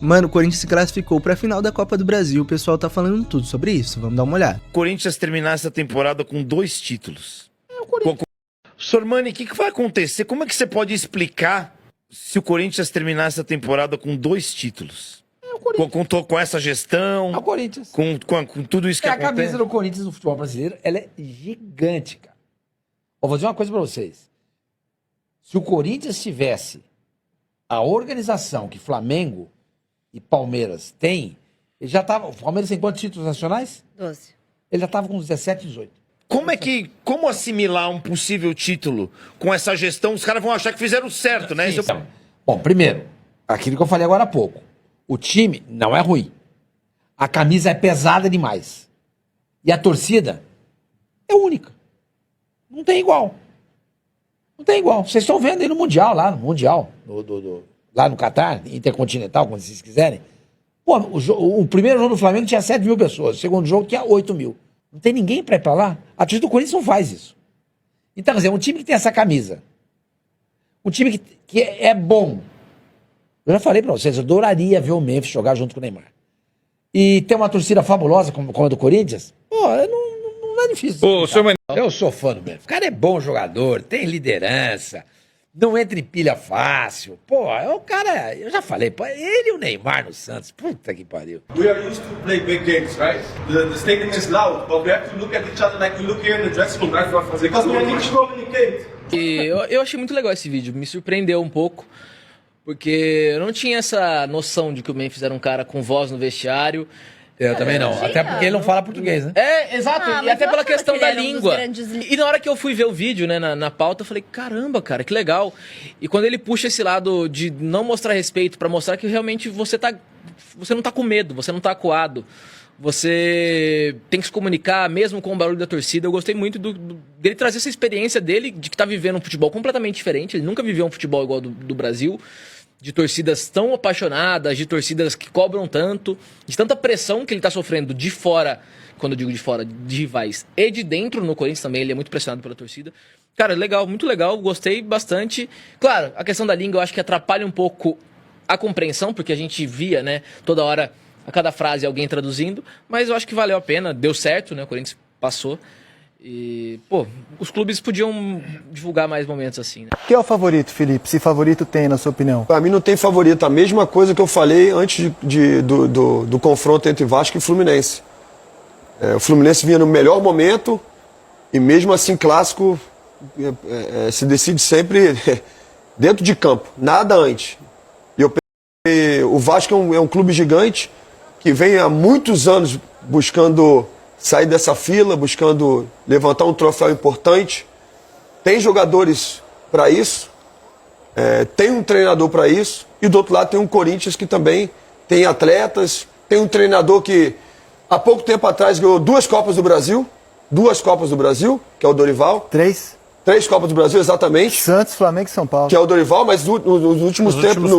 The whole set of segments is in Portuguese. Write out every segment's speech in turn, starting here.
Mano, o Corinthians se classificou pra final da Copa do Brasil. O pessoal tá falando tudo sobre isso. Vamos dar uma olhada. Corinthians terminar essa temporada com 2 títulos. Sormani, o que vai acontecer? Como é que você pode explicar se o Corinthians terminar essa temporada com 2 títulos? Com essa gestão, o Corinthians. Com tudo isso que a acontece. camisa do Corinthians no futebol brasileiro, ela é gigante, cara. Vou dizer uma coisa pra vocês. Se o Corinthians tivesse a organização que Flamengo e Palmeiras têm, ele já tava. O Palmeiras tem quantos títulos nacionais? 12. Ele já tava com 17, 18. Como assimilar um possível título com essa gestão? Os caras vão achar que fizeram certo, né? Sim, Bom, primeiro, aquilo que eu falei agora há pouco. O time não é ruim. A camisa é pesada demais. E a torcida é única. Não tem igual. Não tem igual. Vocês estão vendo aí no Mundial, lá no Mundial. Lá no Catar, Intercontinental, como vocês quiserem. Pô, o primeiro jogo do Flamengo tinha 7 mil pessoas. O segundo jogo tinha 8 mil. Não tem ninguém pra ir pra lá. A torcida do Corinthians não faz isso. Então, quer dizer, um time que tem essa camisa. Um time que é bom. Eu já falei pra vocês, eu adoraria ver o Memphis jogar junto com o Neymar. E ter uma torcida fabulosa como a do Corinthians, pô, não é difícil. Eu sou fã do Memphis. O cara é bom jogador, tem liderança, não entra em pilha fácil. Pô, é o cara, eu já falei, pô, ele e o Neymar no Santos, puta que pariu. We are used to play big games, right? The stadium is loud, but we have to look at each other like we look here in the dressing room, right? Because we need to communicate. E eu achei muito legal esse vídeo, me surpreendeu um pouco, porque eu não tinha essa noção de que o Memphis era um cara com voz no vestiário. Eu também não, até porque ele não fala português, né? É, exato, e até pela questão da língua. Grandes... E na hora que eu fui ver o vídeo, né, na pauta, eu falei, caramba, cara, que legal. E quando ele puxa esse lado de não mostrar respeito, pra mostrar que realmente você não tá com medo, você não tá acuado. Você tem que se comunicar mesmo com o barulho da torcida. Eu gostei muito dele trazer essa experiência dele, de que tá vivendo um futebol completamente diferente. Ele nunca viveu um futebol igual do Brasil, de torcidas tão apaixonadas, de torcidas que cobram tanto, de tanta pressão que ele tá sofrendo de fora, quando eu digo de fora, de rivais, e de dentro no Corinthians também, ele é muito pressionado pela torcida. Cara, legal, muito legal, gostei bastante. Claro, a questão da língua eu acho que atrapalha um pouco a compreensão, porque a gente via, né, toda hora, a cada frase alguém traduzindo, mas eu acho que valeu a pena, deu certo, né, o Corinthians passou. E, pô, os clubes podiam divulgar mais momentos assim, né? Quem é o favorito, Felipe? Se favorito tem, na sua opinião? Pra mim não tem favorito. A mesma coisa que eu falei antes do confronto entre Vasco e Fluminense. O Fluminense vinha no melhor momento e mesmo assim clássico se decide sempre dentro de campo, nada antes. E o Vasco é um clube gigante que vem há muitos anos buscando sair dessa fila, buscando levantar um troféu importante. Tem jogadores para isso, tem um treinador para isso, e do outro lado tem um Corinthians que também tem atletas, tem um treinador que há pouco tempo atrás ganhou 2 Copas do Brasil, que é o Dorival. 3 Copas do Brasil, exatamente. Santos, Flamengo e São Paulo. Que é o Dorival, mas nos últimos tempos...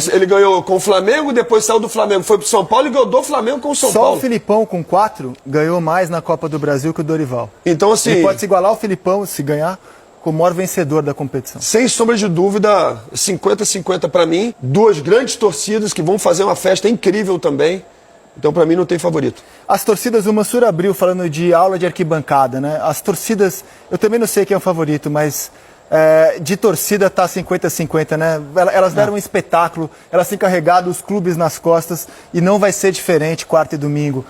ele ganhou com o Flamengo, depois saiu do Flamengo, foi pro São Paulo e ganhou do Flamengo com o São Paulo. Só o Filipão, com 4, ganhou mais na Copa do Brasil que o Dorival. Então, assim... Ele pode se igualar ao Filipão, se ganhar, como o maior vencedor da competição. Sem sombra de dúvida, 50-50 para mim. 2 grandes torcidas que vão fazer uma festa incrível também. Então, para mim, não tem favorito. As torcidas, o Mansur abriu falando de aula de arquibancada, né? As torcidas, eu também não sei quem é o favorito, mas de torcida tá 50-50, né? Elas deram um espetáculo, elas têm carregado os clubes nas costas e não vai ser diferente quarta e domingo.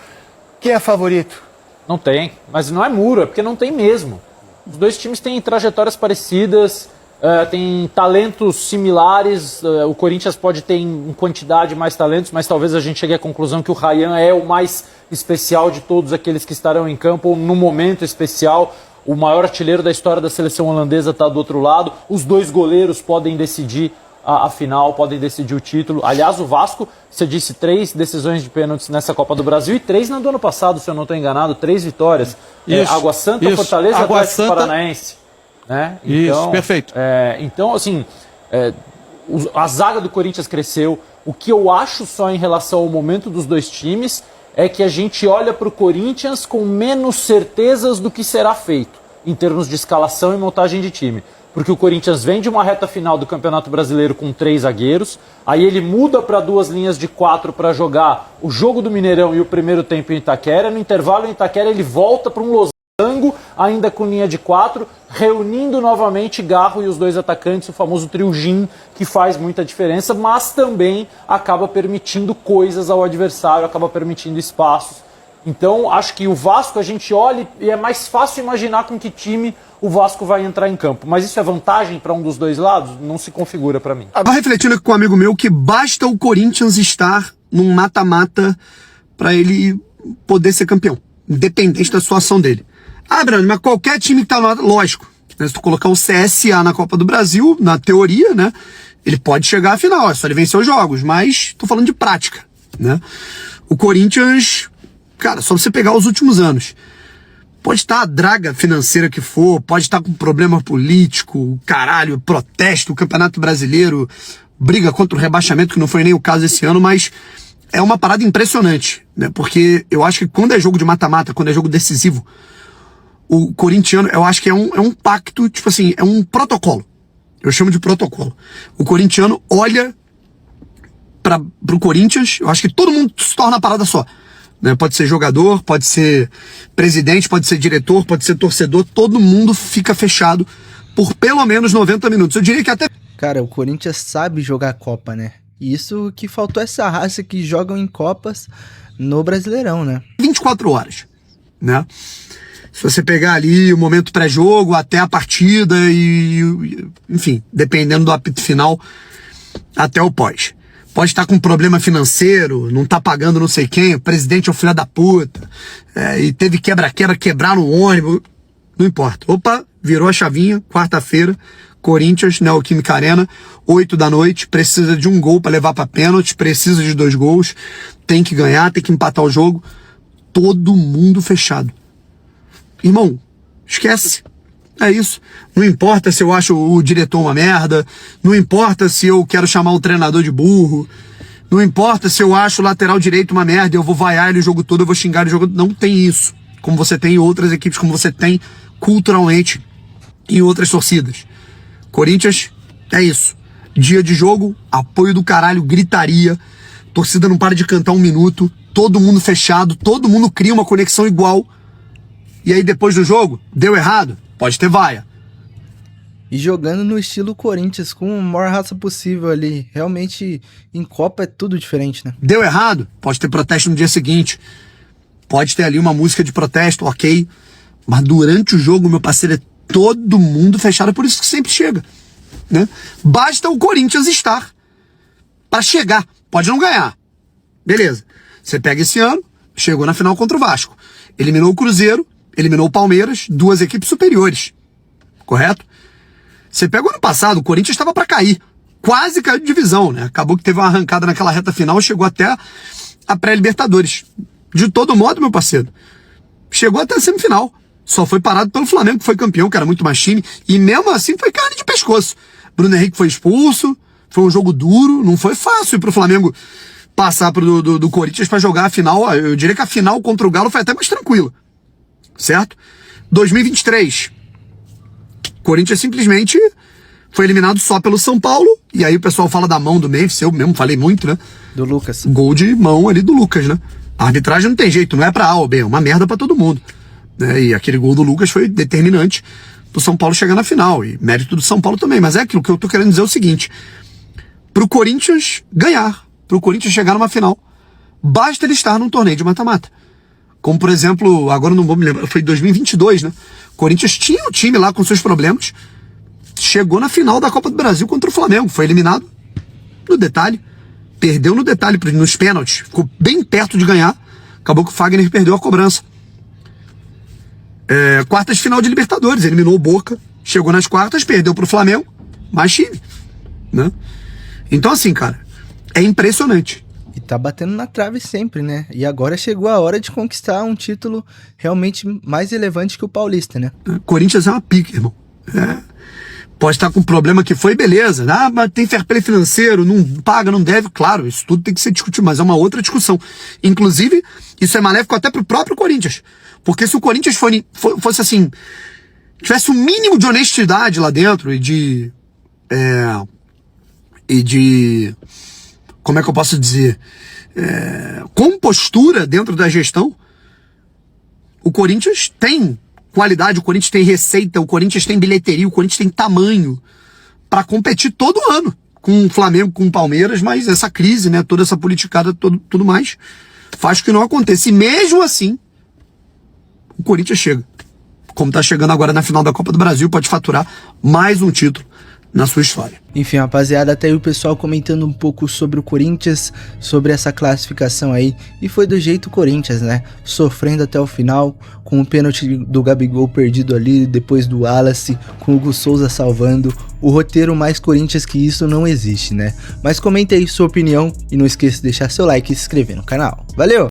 Quem é favorito? Não tem, mas não é muro, é porque não tem mesmo. Os dois times têm trajetórias parecidas, tem talentos similares. O Corinthians pode ter em quantidade mais talentos, mas talvez a gente chegue à conclusão que o Ryan é o mais especial de todos aqueles que estarão em campo, ou no momento especial. O maior artilheiro da história da seleção holandesa está do outro lado. Os 2 goleiros podem decidir a final, podem decidir o título. Aliás, o Vasco, você disse 3 decisões de pênaltis nessa Copa do Brasil e 3 na do ano passado, se eu não estou enganado, 3 vitórias. Água Santa, Fortaleza e Atlético Paranaense. Né? Então, isso, perfeito. Então, assim, a zaga do Corinthians cresceu. O que eu acho só em relação ao momento dos dois times é que a gente olha para o Corinthians com menos certezas do que será feito em termos de escalação e montagem de time. porque o Corinthians vem de uma reta final do Campeonato Brasileiro com 3 zagueiros, aí ele muda para 2 linhas de 4 para jogar o jogo do Mineirão e o primeiro tempo em Itaquera. No intervalo em Itaquera ele volta para um losango, ainda com linha de 4, reunindo novamente Garro e os 2 atacantes, o famoso trio Jim, que faz muita diferença, mas também acaba permitindo coisas ao adversário, acaba permitindo espaços. Então, acho que o Vasco, a gente olha e é mais fácil imaginar com que time o Vasco vai entrar em campo. Mas isso é vantagem para um dos dois lados? Não se configura para mim. Estava refletindo aqui com um amigo meu que basta o Corinthians estar num mata-mata para ele poder ser campeão, independente da situação dele. Ah, Brando, mas qualquer time que tá lá, lógico, né, se tu colocar o CSA na Copa do Brasil, na teoria, né, ele pode chegar à final, é só ele vencer os jogos, mas tô falando de prática, né? O Corinthians, cara, só você pegar os últimos anos, pode estar a draga financeira que for, pode estar com problema político, caralho, protesto, o Campeonato Brasileiro, briga contra o rebaixamento, que não foi nem o caso esse ano, mas é uma parada impressionante, né? Porque eu acho que quando é jogo de mata-mata, quando é jogo decisivo, o corintiano, eu acho que é um pacto, tipo assim, é um protocolo. Eu chamo de protocolo. O corintiano olha pro Corinthians, eu acho que todo mundo se torna uma parada só. Né? Pode ser jogador, pode ser presidente, pode ser diretor, pode ser torcedor, todo mundo fica fechado por pelo menos 90 minutos. Eu diria que até... Cara, o Corinthians sabe jogar Copa, né? E isso que faltou essa raça que jogam em Copas no Brasileirão, né? 24 horas, né? Se você pegar ali o momento pré-jogo até a partida e, enfim, dependendo do apito final, até o pós. Pode estar com problema financeiro, não tá pagando não sei quem, o presidente é o filho da puta, e teve quebra-quebra, quebraram o ônibus, não importa. Opa, virou a chavinha, quarta-feira, Corinthians, Neoquímica Arena, 8 da noite, precisa de um gol para levar para pênalti, precisa de 2 gols, tem que ganhar, tem que empatar o jogo, todo mundo fechado. Irmão, esquece. É isso. Não importa se eu acho o diretor uma merda, não importa se eu quero chamar um treinador de burro, não importa se eu acho o lateral direito uma merda, eu vou vaiar ele o jogo todo, eu vou xingar ele o jogo todo. Não tem isso. Como você tem em outras equipes, como você tem culturalmente em outras torcidas. Corinthians, é isso. Dia de jogo, apoio do caralho, gritaria, torcida não para de cantar 1 minuto, todo mundo fechado, todo mundo cria uma conexão igual. E aí depois do jogo, deu errado, pode ter vaia. E jogando no estilo Corinthians, com a maior raça possível ali. Realmente, em Copa é tudo diferente, né? Deu errado, pode ter protesto no dia seguinte. Pode ter ali uma música de protesto, ok. Mas durante o jogo, meu parceiro, é todo mundo fechado, é por isso que sempre chega, né? Basta o Corinthians estar para chegar. Pode não ganhar. Beleza. Você pega esse ano, chegou na final contra o Vasco. Eliminou o Cruzeiro, eliminou o Palmeiras, 2 equipes superiores. Correto? Você pega o ano passado, o Corinthians estava para cair. Quase caiu de divisão, né? Acabou que teve uma arrancada naquela reta final, chegou até a pré-Libertadores. De todo modo, meu parceiro, chegou até a semifinal. Só foi parado pelo Flamengo, que foi campeão, que era muito mais time. E mesmo assim foi carne de pescoço. Bruno Henrique foi expulso, foi um jogo duro, não foi fácil pro Flamengo passar do Corinthians para jogar a final. Eu diria que a final contra o Galo foi até mais tranquila. Certo? 2023. Corinthians simplesmente foi eliminado só pelo São Paulo. E aí o pessoal fala da mão do Memphis, eu mesmo falei muito, né? Do Lucas. Gol de mão ali do Lucas, né? A arbitragem não tem jeito, não é pra A ou B, é uma merda pra todo mundo. Né? E aquele gol do Lucas foi determinante pro São Paulo chegar na final. E mérito do São Paulo também. Mas é aquilo que eu tô querendo dizer é o seguinte: pro Corinthians ganhar, pro Corinthians chegar numa final, basta ele estar num torneio de mata-mata. Como, por exemplo, agora não vou me lembrar, foi 2022, né? O Corinthians tinha o time lá com seus problemas, chegou na final da Copa do Brasil contra o Flamengo, foi eliminado no detalhe, perdeu no detalhe nos pênaltis, ficou bem perto de ganhar, acabou que o Fagner perdeu a cobrança. Quartas de final de Libertadores, eliminou o Boca, chegou nas quartas, perdeu pro Flamengo, mais time, né? Então assim, cara, é impressionante. E tá batendo na trave sempre, né? E agora chegou a hora de conquistar um título realmente mais relevante que o Paulista, né? Corinthians é uma pica, irmão. Pode estar com problema que foi, beleza. Ah, mas tem fair play financeiro, não paga, não deve. Claro, isso tudo tem que ser discutido, mas é uma outra discussão. Inclusive, isso é maléfico até pro próprio Corinthians. Porque se o Corinthians fosse assim, tivesse um mínimo de honestidade lá dentro e de como é que eu posso dizer, compostura dentro da gestão, o Corinthians tem qualidade, o Corinthians tem receita, o Corinthians tem bilheteria, o Corinthians tem tamanho para competir todo ano com o Flamengo, com o Palmeiras, mas essa crise, né, toda essa politicada, tudo mais, faz que não aconteça. E mesmo assim, o Corinthians chega. Como tá chegando agora na final da Copa do Brasil, pode faturar mais um título na sua história. Enfim, rapaziada, até aí o pessoal comentando um pouco sobre o Corinthians, sobre essa classificação aí, e foi do jeito Corinthians, né? Sofrendo até o final, com o pênalti do Gabigol perdido ali, depois do Wallace, com o Hugo Souza salvando. O roteiro mais Corinthians que isso não existe, né? Mas comenta aí sua opinião e não esqueça de deixar seu like e se inscrever no canal. Valeu!